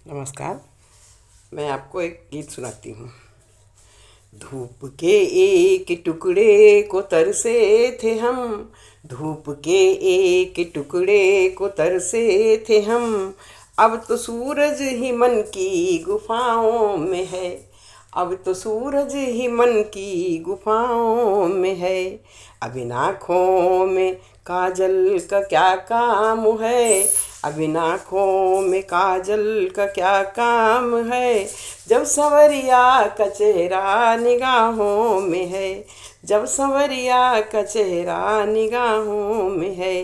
नमस्कार। मैं आपको एक गीत सुनाती हूँ। धूप के एक टुकड़े को तरसे थे हम, धूप के एक टुकड़े को तरसे थे हम। अब तो सूरज ही मन की गुफाओं में है, अब तो सूरज ही मन की गुफाओं में है। अब इन आँखों में काजल का क्या काम है, अब इन आँखों में काजल का क्या काम है। जब संवरिया का चेहरा निगाहों में है, जब संवरिया का चेहरा निगाहों में है।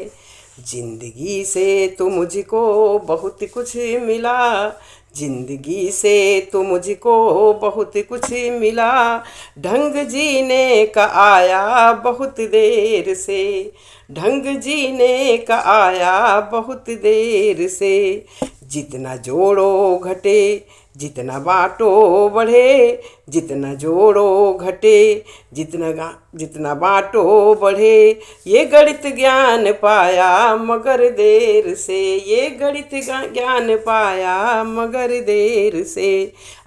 जिंदगी से तो मुझको बहुत कुछ मिला, जिंदगी से तो मुझको बहुत कुछ मिला। ढंग जीने का आया बहुत देर से, ढंग जीने का आया बहुत देर से। जितना जोड़ो घटे, जितना बाँटो बढ़े, जितना जोड़ो घटे, जितना बाँटो बढ़े। ये गणित ज्ञान पाया मगर देर से, ये गणित ज्ञान पाया मगर देर से।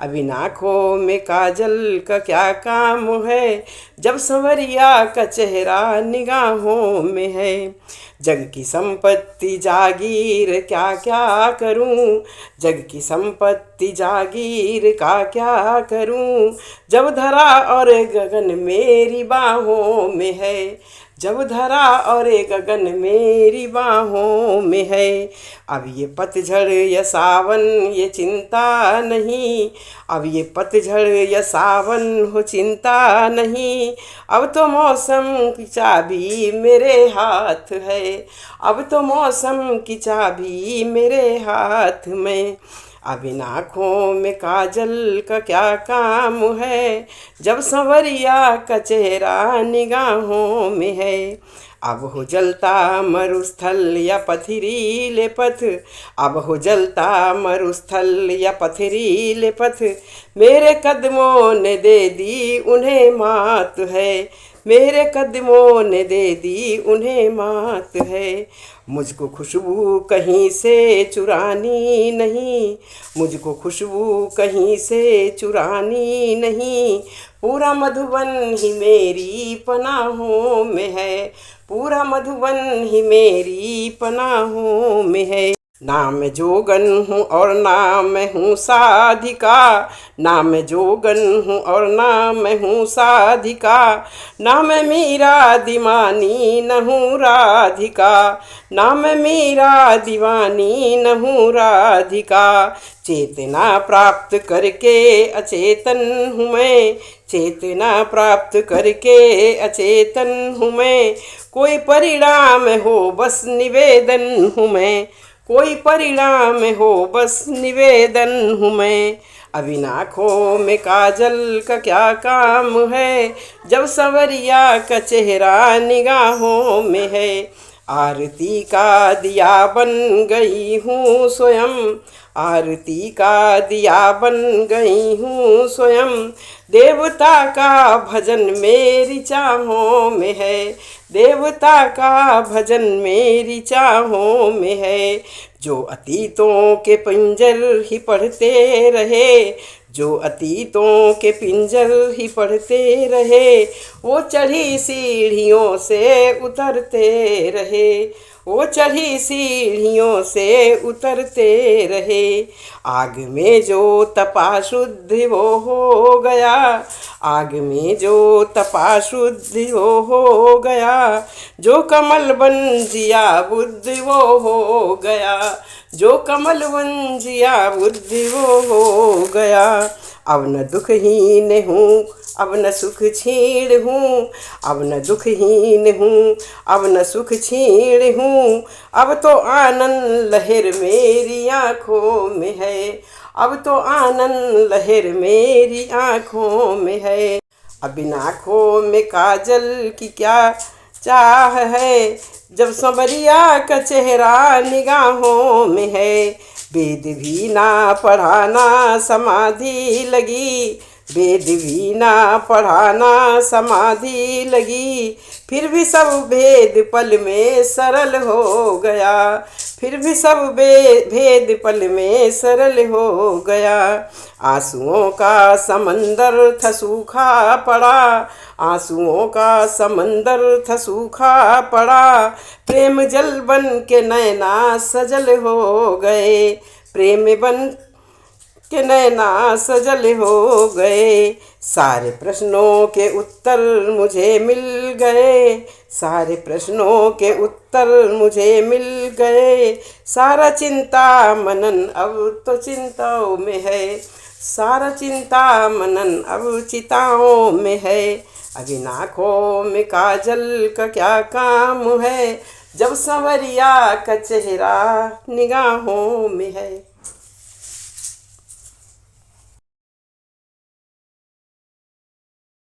अब इन आँखों में काजल का क्या काम है, जब संवरिया का चेहरा निगाहों में है। जग की संपत्ति जागीर क्या क्या करूं, जग की संपत्ति जागीर का क्या करूं। जब धरा और गगन मेरी बाहों में है, जब धरा और गगन मेरी बाहों में है। अब ये पतझड़ या सावन ये चिंता नहीं, अब ये पतझड़ या सावन हो चिंता नहीं। अब तो मौसम की चाबी मेरे हाथ है, अब तो मौसम की चाबी मेरे हाथ में। अब इन आँखों में काजल का क्या काम है, जब संवरिया का चेहरा निगाहों में है। अब हो जलता मरुस्थल या पथरीले पथ, अब हो जलता मरुस्थल या पथरीले पथ। मेरे कदमों ने दे दी उन्हें मात है, मेरे कदमों ने दे दी उन्हें मात है। मुझको खुशबू कहीं से चुरानी नहीं, मुझको खुशबू कहीं से चुरानी नहीं। पूरा मधुबन ही मेरी पनाहों में है, पूरा मधुबन ही मेरी पनाहों में है। ना मैं जोगन हूँ और ना मैं हूँ साधिका, ना मैं जोगन हूँ और ना मैं हूँ साधिका। ना मैं मीरा दीवानी न हूँ राधिका, ना मैं मीरा दीवानी न हूँ राधिका। चेतना प्राप्त करके अचेतन हूँ मैं, चेतना प्राप्त करके अचेतन हूँ मैं। कोई परिणाम हो बस निवेदन हूँ मैं, कोई परिणाम हो बस निवेदन हूँ मैं। अब इन आँखों में काजल का क्या काम है, जब संवरिया का चेहरा निगाहों में है। आरती का दिया बन गई हूँ स्वयं, आरती का दिया बन गई हूँ स्वयं। देवता का भजन मेरी चाहों में है, देवता का भजन मेरी चाहों में है। जो अतीतों के पिंजर ही पढ़ते रहे, जो अतीतों के पिंजर ही पढ़ते रहे। वो चढ़ी सीढ़ियों से उतरते रहे, वो चढ़ी सीढ़ियों से उतरते रहे। आग में जो तपा शुद्ध वो हो गया, आग में जो तपा शुद्ध वो हो गया। जो कमल बन जिया बुद्ध वो हो गया, जो कमल बन जिया बुद्ध वो हो गया। अब न दुखहीन हूँ, अब न सुख छीण हूँ, अब न दुखहीन हूँ, अब न सुख छीण हूँ। अब तो आनंद लहर मेरी आँखों में है, अब तो आनंद लहर मेरी आँखों में है। अब इन आँखों में काजल की क्या चाह है, जब संवरिया का चेहरा निगाहों में है। वेद भी ना पढ़ाना समाधि लगी, वेद भी ना पढ़ाना समाधि लगी। फिर भी सब भेद पल में सरल हो गया, फिर भी सब भेद पल में सरल हो गया। आंसुओं का समंदर था सूखा पड़ा, आंसुओं का समंदर था सूखा पड़ा। प्रेम जल बन के नैना सजल हो गए, प्रेम बन के नैना सजल हो गए। सारे प्रश्नों के उत्तर मुझे मिल गए, सारे प्रश्नों के उत्तर मुझे मिल गए। सारा चिंता मनन अब तो चिंताओं में है, सारा चिंता मनन अब चिताओं में है। अब इन आँखों में काजल का क्या काम है, जब संवरिया का चेहरा निगाहों में है।